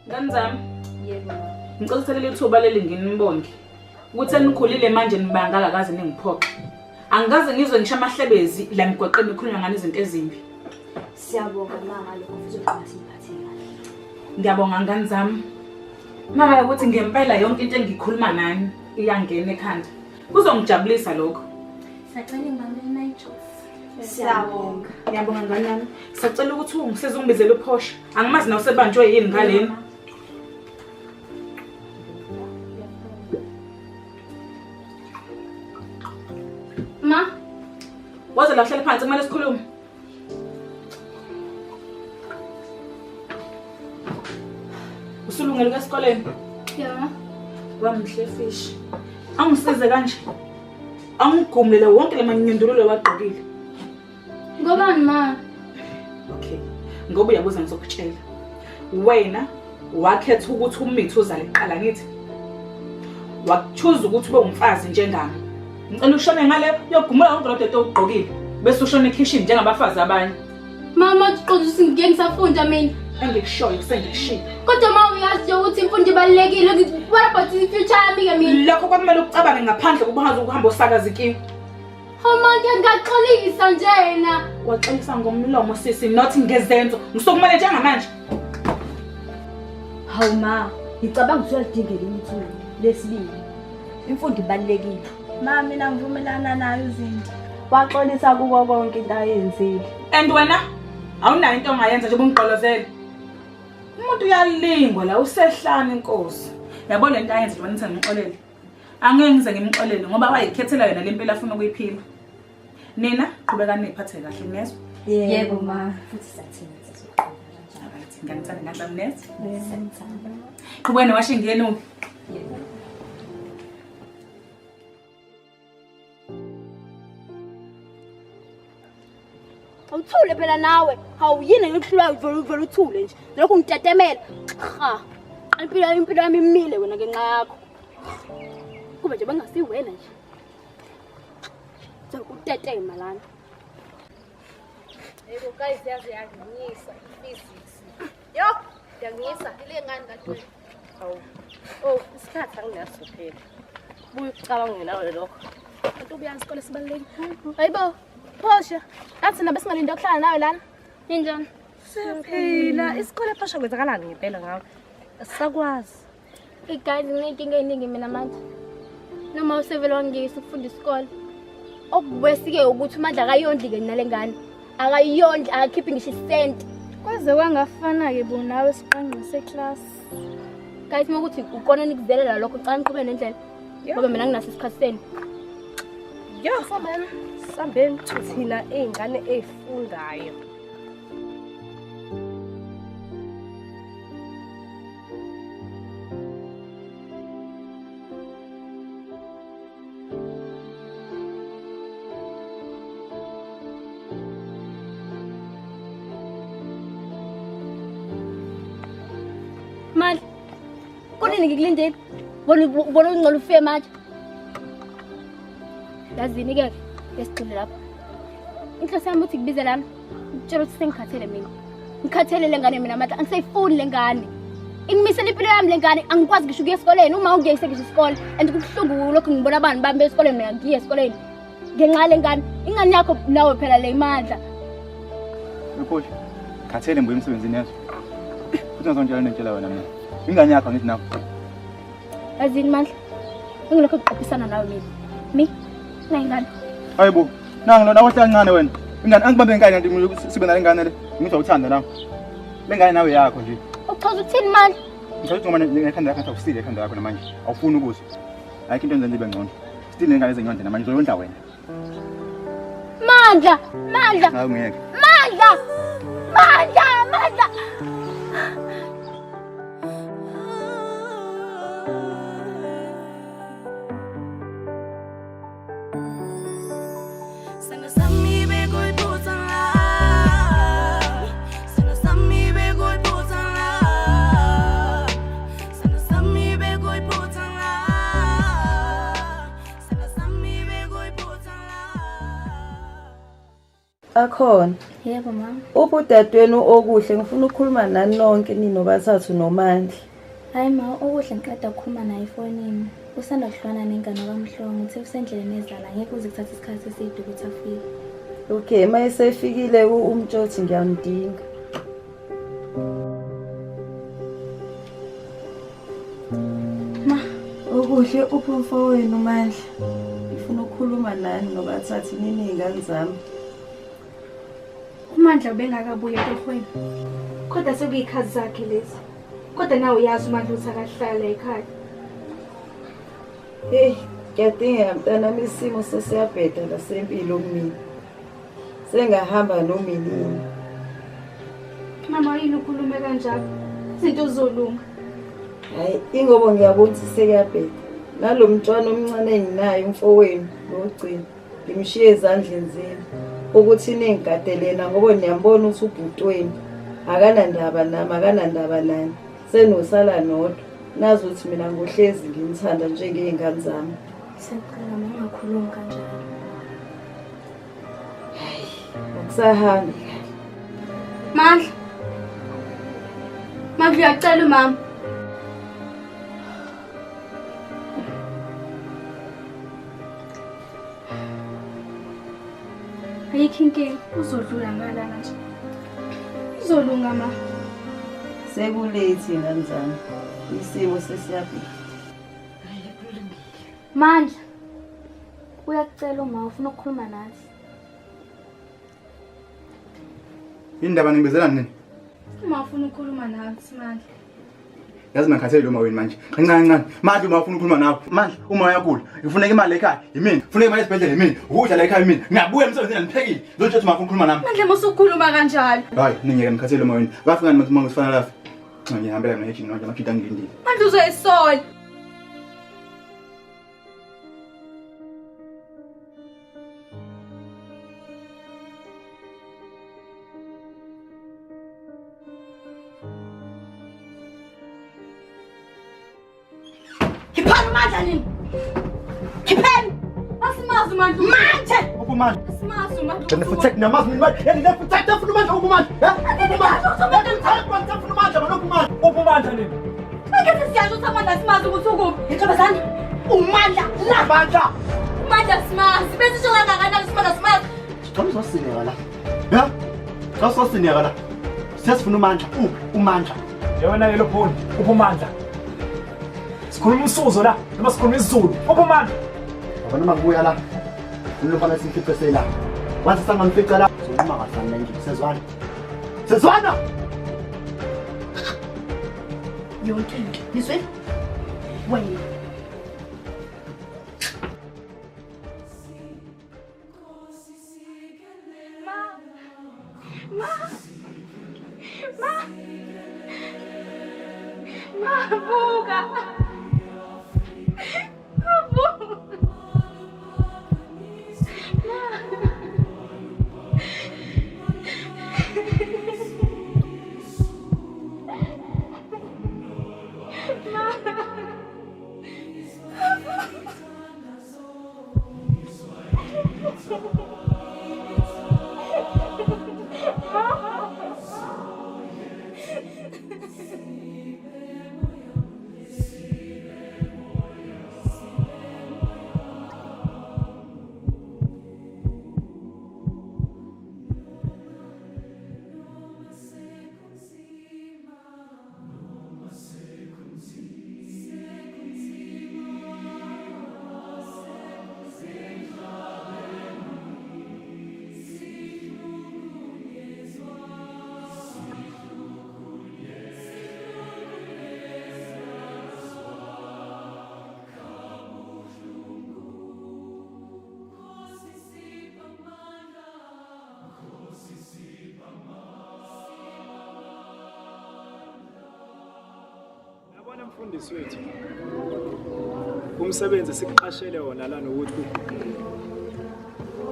Ngani zami? Yebo. Ngicela uthathe ithuba leli nginibonge. Ukuthi enikhulile manje nibanga akaze ningiphoxe. Angikaze ngizwe ngisho amahlebezi la emgwaqeni ekhulunywa ngani izinto ezimbi. Siyabonga mama lokho futhi uqala siphathe kahle. Ngiyabonga ngani zami. Mama ukuthi ngempela yonke into engikhuluma nani iyangena ekhanda. Kuzongijabulisa lokho. Sacela ngibambele nayijo. Siyabonga. Ngiyabonga ngani nami. Sacela ukuthi ungisize ungibizele uPosha. Angimazi nawe sebanjwe yini ngalena. Ma, Waze la hlala phansi kumele sikhulume. Usulungele esikoleni? yebo. Wamhle fish. Angisize kanje. Angigumule wonke lamanyundululo wagqokile. Ngobani ma? Okay. Ngoba uyabuza ngizokutshela. Wena wakhetha ukuthi umitho uzale iqala ngithi. Wakuchuza ukuthi ube umfazi njengami. Ngicela ushone ngale yogumula wonke lo dodo ogqokile bese ushone ekitchen njengabafazi abanye. Mama uqondisa ngeke ngisafunda mina. Engikushoyo kusengikushiya. Kodwa ma uyazi ukuthi imfundo ibalekile. What about the future yami ke mina? Lokho kwakumele ucabange ngaphandle kubuhaza ukuhamba usakaza ikiwe. Hawu manje ngaxolisa njena. Waxolisa ngomlomo sisi not ngezenzo. Ngisokumele njengamanje. Hawu ma, ngicabanga ukuthi uyalidingela imithulo lesibili. Imfundo ibalekile. Ma mina ngivumelana nayo izinto. Waxolisa kuko konke into ayenzile. And wena awunayo into ongayenza nje ubungqolozele. Umuntu uyalingwa la usehlana inkosi. Yabo lento ayenza nje wena ngixolele. Angeke ngize ngimxolele ngoba wayikhethela yona lempela afuna ukuyiphila. Nina qhubeka niphathe kahle ngezwe. Yebo ma, futhi sathina sizoqhubeka kanjalo. Right, ngiyangithanda ngazamnesi. Siyabonga. Qhubeka washe ngene Yebo. Awuthule phela nawe. Hawu yini ngikuhlulayo vele uthule nje. Lokho ngitetemela. Ha. Impilo yami imile wena ngenxa yakho. Kube nje bengasiwena nje. Kutetema lana. Yebo guys yazi yangiyisa physics. Yo, yangiyisa ile ngani kahle. Awu. Oh, isikhathi anginaso phela. Buye ucabanga nawe lokho. Kanti ubuya isikole sibalekile. Hayibo. Phosha, athi nabe singalinda ukuhlala nawe lana. Injani? Siyaphila. Isikole phosha kwenzakalani ngempela ngawe? Asisakwazi. Guys nginenkinga eningi mina manje. Noma usevele wangiyisa ukufunda isikole. Okubesike ukuthi uMandla akayondli ke nalengane. Akayondli akakhiphi ngisho isent. Kwaze wangafana ke bonawe siqangqe seclass. Guys mokuthi ukona nikuzelela lokho xa niqhubeke nendlela. Ngoba mina nginaso isikhathi seni. Yo, sambeni thina izingane ezifundayo. Manje konini ngikulindele bona ungcola ufike manje yazini ke esicile lapha inhloso yami uthi kubize lana ngitshela ukuthi sengikhathele mina ngikhathele lengane mina manje angisayifuni lengane ingimisela impilo yami lengane angikwazi ngisho ukuya esikoleni uma ungiyise ngisho isikole and kubuhlungu lokho ngibona abantu bami esikoleni mina ngiye esikoleni ngenxa lengane ingane yakho nawe phela le imandla Mkhosha khathele mbuye emsebenzini yazo futhi ngizongitshela nentshela wena mina ingane yakho ngithi nawe yazini mandla ngilokho ukuqophisana nawe mina nayingane hayibo nangi lona wahlancane wena ingane angibambe ngane kanti sibe nalengane le ngizwa uthanda nawe lengane nawe yakho nje uchaza ukuthini mandla ngicela uma nekhanda lakho awusile ekhanda lakho namanje awufuni ukuzwa ayikho into enzenza ibe ngcono still lengane zenyonde namanje uzoyonda wena Mandla hayi ngeke Mandla Akhona. Yebo mama. Ubudadewenu okuhle ngifuna ukukhuluma nani nonke ninobathathu noMandla. Hayi ma, okuhle ngiqeda ukukhuluma naye efonini. Usanda kuhlwana nengane kaMhlongo, uthe usendleleni ezala ngeke uze kuthatha isikhathi eside ukuthi afike. Okay, mayesefikile umtshothi ngiyamdinga. Ma, Okuhle uphumfowenu uMandla. Ngifuna ukukhuluma nani nobathathu niningane zami. uMandla ubengakabuya ehweni. Kodwa sekuyikhazi zakhe lezi. Kodwa nawe uyazi uMandla uthi akahlala ekhaya. Hey, ngiyadingeka mntanami isimo sesiyabheda lasempilo kumina. Sengahamba nomini. Mama yini ukhulume kanjalo? Izinto zizolunga. Hayi, ingoba ngiyabona ukuthi sekuyabheda. Nalomntwana omncane enginayo umfowenu logcina. Ngimshiye ezandleni zenu. Ukuthi ningigadelena ngoba niyambona ukuthi ubhutweni akanandaba nami akanandaba nani. Senosala nodwa. Nazi ukuthi mina ngohlezi ngimthanda njengezingane zami. sicela mama ungakhulumi kanjalo. Akusahambi. Mandla. Mandla uyacela umama. Ayikho inkinga, uzodlula ngalana nje. Uzolunga ma. Sekulethi ingane zami. Isimo sesiyabheda. Mandla. Uyakucela uma ufuna ukukhuluma nathi. Indaba ngibizela nini? Uma ufuna ukukhuluma nawe Mandla. Yazi mangikhathele lo mawini manje. Kancane. Manje uma ufuna ukukhuluma nawe. Manje uma uyagula, ufuneka imali ekhaya, yimini. Ufuneka imali esibhedlela yimini. Ukudla la ekhaya yimini. Ngiyabuya emsebenzini ngiphekile. Ngizothi uma ufuna ukukhuluma nami. Mandla musukhuluma kanjalo. Hayi, ningeke ngikhathele lo mawini. Bafika nini uma ngifana lafi? Ngihambela ngejini manje amakhita ngilindile. Mandla uzoyisola. Khiphani Mandla nini? Khiphani. Asimazi Mandla. Manje. Ubumanje. Asimazi Mandla. Then protect namazi mina. Yani le protect ubumanje ubumanje. Ubumanje nini? Ngeke siyazi ukuthi Mandla asimazi ukuthi ukuphi. Ntombazane. uMandla la Bandla. uMandla simazi bese sho kangakanani simandla simazi Sithole sosineka la. Ya? Sosineka la. Sesifuna uMandla. uMandla. Yona yelo phone uphumandla. Sikhuluma usuzo la noma sikhuluma isiZulu. Uphumandla. Abana makuya la. Nilofana simfice la. Wathi sangamfica la. Soma ngasana nje sezwana. Sezwana. yonke into nizwe wena Buka. Mfundisi wethu. Umsebenzi sikuqashele wona la nokuthi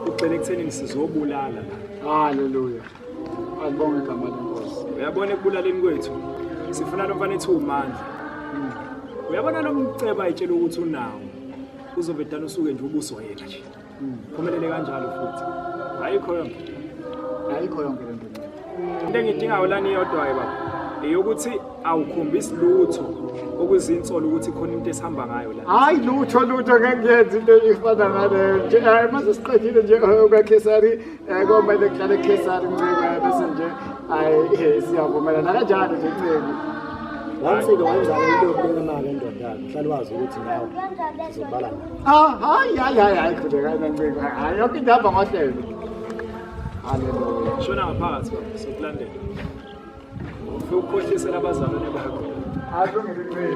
ugcine ekutheni sizobulala la. Haleluya. Alibonge igama leNkosi. Uyabona ekubulaleni kwethu sifuna lo mfana ethi uMandla. Uyabona lo mceba ayitshela ukuthi unawo. Uzobedana usuke nje ubuso yena nje. Phumelele kanjalo futhi. Ayikho yonke. ayikho yonke le nto. Into engidingayo lana iyodwa baba eyokuthi awukhombisi lutho okuzinsolo ukuthi khona into esihamba ngayo la. Hayi lutho ngeke ngenze into efana ngale nje mase siqedile nje okaKesari komele kuhlale eKesari ncika bese nje hayi siyavumelana kanjalo nje ncika. Wamsilo wayenzala into yokubeka imali endodana uhlale wazi ukuthi nawe sizobala hayi khudeka ncika hayi yonke into ihamba ngohlelo. Haleluya. Shona ngaphakathi baba sokulandela. Ufike ukukhohlisela abazalwane bakho. Akulungile.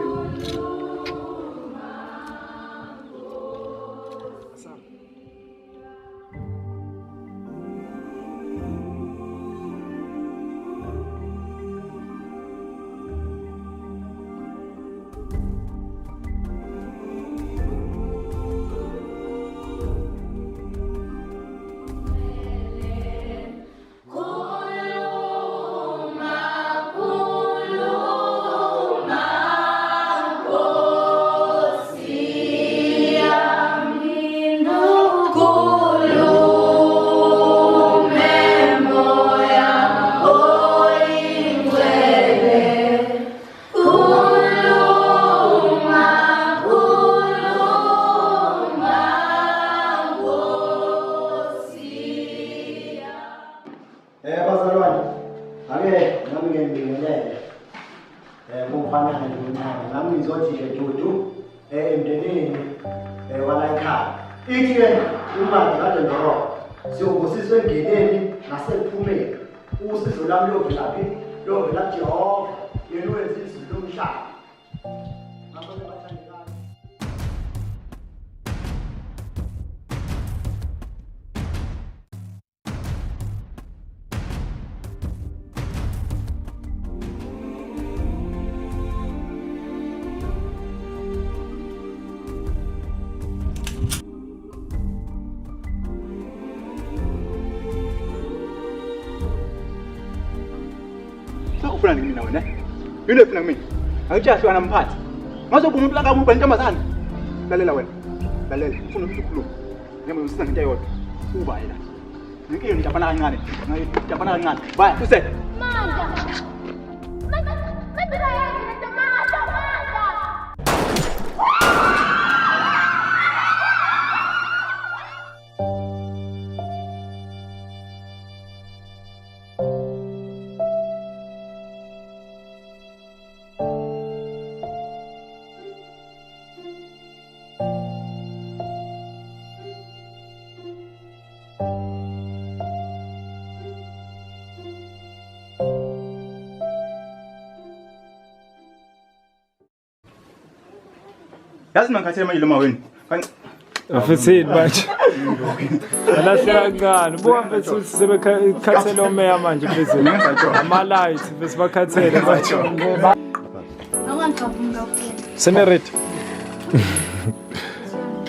Bazalwane, ake nami ngibingelele. Ngofana ngincane. Nami ngizothi dudu emndenini wala ekhaya. Ithi ke imali kade ndoro. Siyobusiswe engeneni nasekuphumeni. Usizo lami lovelaphi? Lovela Jehova. Yena wenza izinto umshado. Ngakho bathandekayo. Ufuna nini mina wena? Yini ufuna kimi? Angitshahlwana mphathi. Ngazoba umuntu la kamuba intombazana. Lalela wena. Lalela. Ufuna ukukhuluma. Ngembe usisa ngento eyodwa. Uba yena. Ngikho ngijabana kancane. Ngijabana kancane. Bye, use. Manda. Manda yena ntomanda manda. Yazi mangikhathele manje lo mawenu. Afisini manje. Alahleka kancane. Buka mfethu sebekhathele omeya manje phezulu. Ama-light bese bakhathele manje. Awangicabanga kakhulu. Senerate.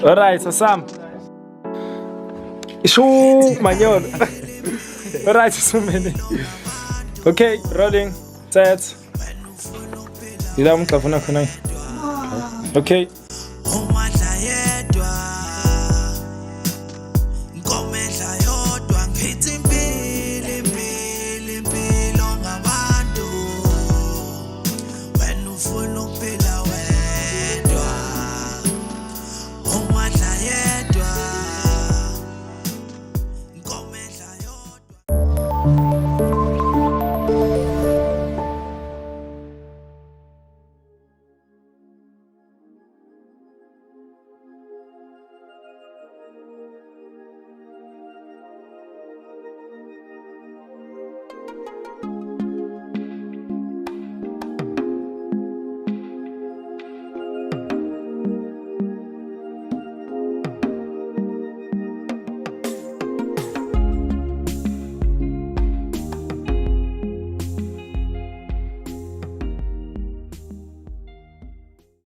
Alright, Sasam. Ishu manyolo. Alright, 2 minutes. Okay, rolling. Set. Okay. Uma dla yedwa, ngicomedla yodwa, ngiphethe impilo ngabantu. Wena ufuna ukuphila